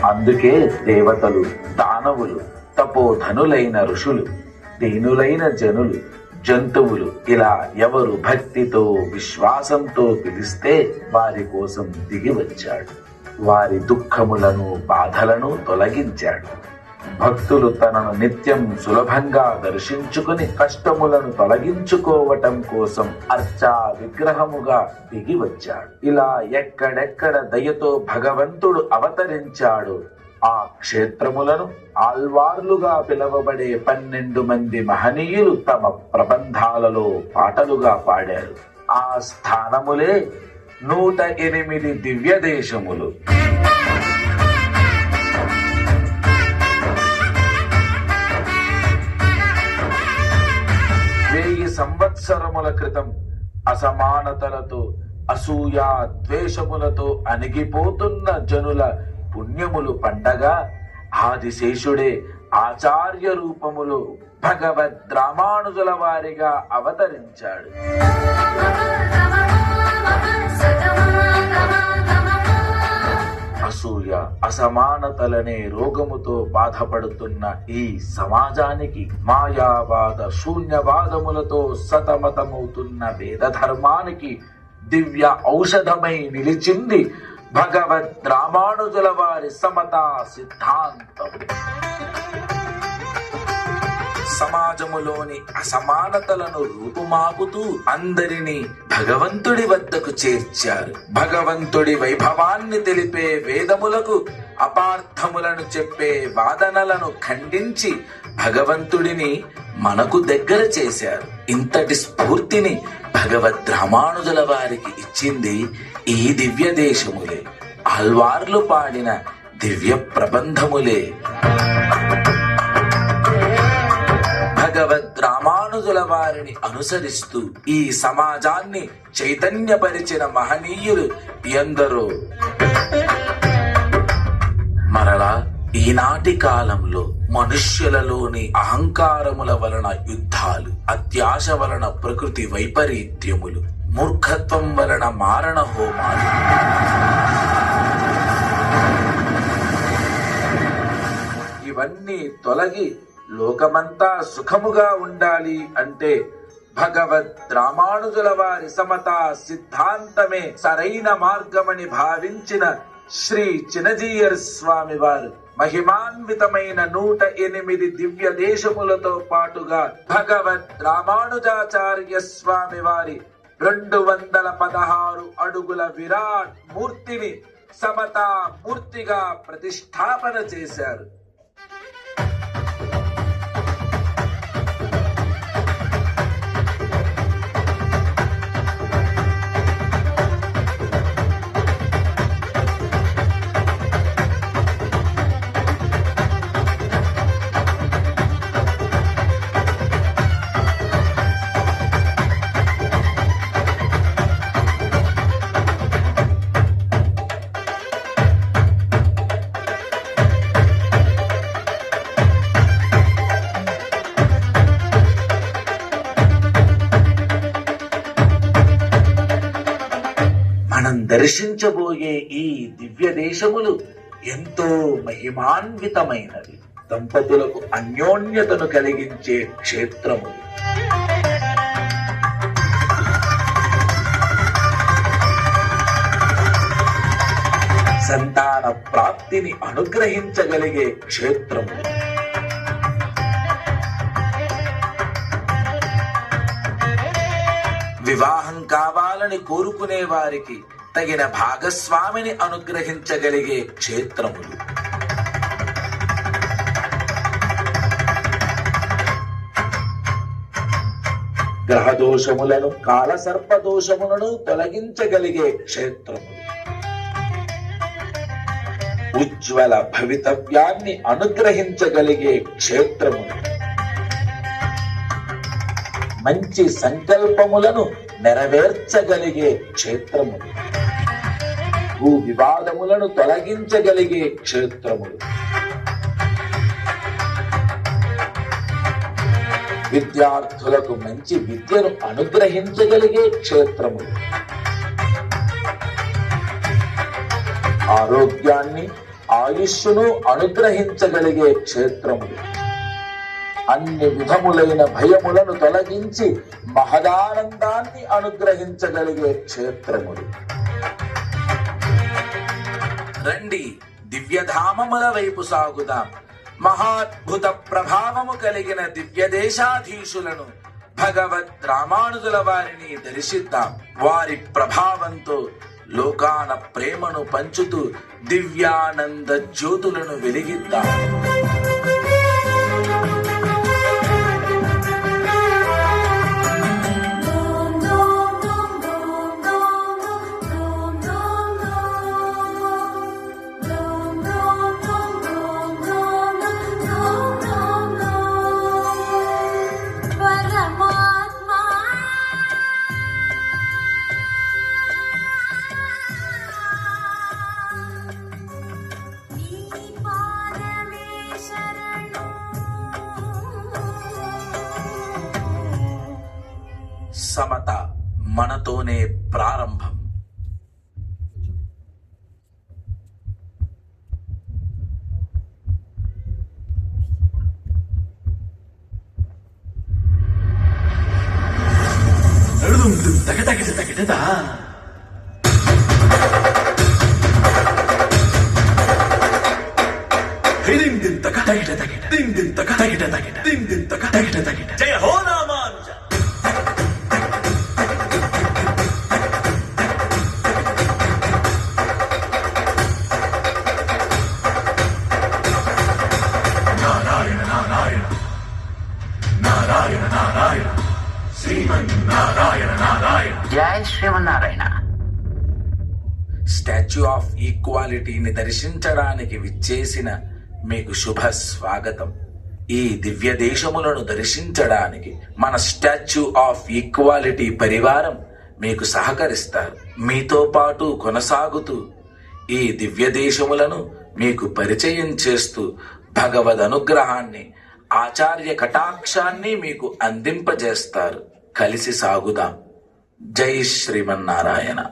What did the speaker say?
అందుకే దేవతలు, దానవులు, తపోధనులైన ఋషులు, దీనులైన జనులు, జంతువులు ఇలా ఎవరు భక్తితో విశ్వాసంతో పిలిస్తే వారి కోసం దిగి వచ్చాడు. వారి దుఃఖములను బాధలను తొలగించాడు. భక్తులు తనను నిత్యం సులభంగా దర్శించుకుని కష్టములను తొలగించుకోవటం కోసం అర్చా విగ్రహముగా దిగి వచ్చాడు. ఇలా ఎక్కడెక్కడ దయతో భగవంతుడు అవతరించాడు ఆ క్షేత్రములను ఆల్వార్లుగా పిలువబడే 12 మంది మహనీయులు తమ ప్రబంధాలలో పాటలుగా పాడారు. ఆ స్థానములే 108 దివ్య దేశములు. సంవత్సరముల క్రితం అసమానతలతో, అసూయా ద్వేషములతో అణిగిపోతున్న జనుల పుణ్యములు పండగా ఆదిశేషుడే ఆచార్య రూపములో భగవద్ రామానుజుల వారిగా అవతరించాడు. అసూయ, అసమానతలనే రోగముతో బాధపడుతున్న ఈ సమాజానికి మాయావాద శూన్యవాదములతో సతమతమవుతున్న వేద ధర్మానికి దివ్య ఔషధమై నిలిచింది భగవద్ రామానుజుల వారి సమతా సిద్ధాంతం. సమాజములోని అసమానతలను రూపుమాపుతూ అందరినీ భగవంతుడి వద్దకు చేర్చారు. భగవంతుడి వైభవాన్ని తెలిపే వేదములకు అపార్థములను చెప్పే వాదనలను ఖండించి భగవంతుడిని మనకు దగ్గర చేశారు. ఇంతటి స్ఫూర్తిని భగవద్ రామానుజుల వారికి ఇచ్చింది ఈ దివ్య దేశములే, ఆల్వార్లు పాడిన దివ్య ప్రబంధములే. భగవద్ రామానుజుల వారిని అనుసరిస్తూ ఈ సమాజాన్ని చైతన్యపరిచిన మహనీయులు ఎందరో. మరలా ఈనాటి కాలంలో మనుష్యులలోని అహంకారముల వలన యుద్ధాలు, అత్యాశ వలన ప్రకృతి వైపరీత్యములు, మూర్ఖత్వం వలన మారణ హోమాలు, ఇవన్నీ తొలగి లోకమంతా సుఖముగా ఉండాలి అంటే భగవద్ రామానుజుల వారి సమతా సిద్ధాంతమే సరైన మార్గమని భావించిన శ్రీ చినజీయర్ స్వామి వారు మహిమాన్వితమైన 108 దివ్య దేశములతో పాటుగా భగవద్ రామానుజాచార్య స్వామి వారి 216 అడుగుల విరాట్ మూర్తిని సమతా మూర్తిగా ప్రతిష్ఠాపన చేశారు. దర్శించబోయే ఈ దివ్య దేశములు ఎంతో మహిమాన్వితమైనవి. దంపతులకు అన్యోన్యతను కలిగించే క్షేత్రములు. సంతాన ప్రాప్తిని అనుగ్రహించగలిగే క్షేత్రములు. వివాహం కావాలని కోరుకునే వారికి తగిన భాగస్వామిని అనుగ్రహించగలిగే క్షేత్రములు. గ్రహదోషములను, కాలసర్పదోషములను తొలగించగలిగే క్షేత్రములు. ఉజ్వల భవితవ్యాన్ని అనుగ్రహించగలిగే క్షేత్రములు. మంచి సంకల్పములను నెరవేర్చగలిగే క్షేత్రములు. భూ వివాదములను తొలగించగలిగే క్షేత్రములు. విద్యార్థులకు మంచి విద్యను అనుగ్రహించగలిగే క్షేత్రములు. ఆరోగ్యాన్ని, ఆయుష్ను అనుగ్రహించగలిగే క్షేత్రములు. అన్ని విధములైన భయములను తొలగించి మహదానందాన్ని అనుగ్రహించగలిగే క్షేత్రములు. రండి, దివ్యధామముల వైపు సాగుదాం. మహాద్భుత ప్రభావము కలిగిన దివ్యదేశాధీశులను భగవద్ రామానుజుల వారిని దర్శిద్దాం. వారి ప్రభావంతో లోకాన ప్రేమను పంచుతూ దివ్యానంద జ్యోతులను వెలిగిద్దాం. సమత మనతోనే ప్రారంభం. జయ హో రామానుజ. నారాయణ నారాయణ నారాయణ నారాయణ శ్రీమన్నారాయణ నారాయణ. జై శ్రీమన్నారాయణ. స్టాచ్యూ ఆఫ్ ఈక్వాలిటీని దర్శించడానికి విచ్చేసిన మీకు శుభ స్వాగతం. ఈ దివ్య దేశములను దర్శించడానికి మన స్టాచ్యూ ఆఫ్ ఈక్వాలిటీ పరివారం మీకు సహకరిస్తారు. మీతో పాటు కొనసాగుతూ ఈ దివ్య దేశములను మీకు పరిచయం చేస్తూ భగవద్ అనుగ్రహాన్ని, ఆచార్య కటాక్షాన్ని మీకు అందింపజేస్తారు. కలిసి సాగుదాం. జై శ్రీమన్నారాయణ.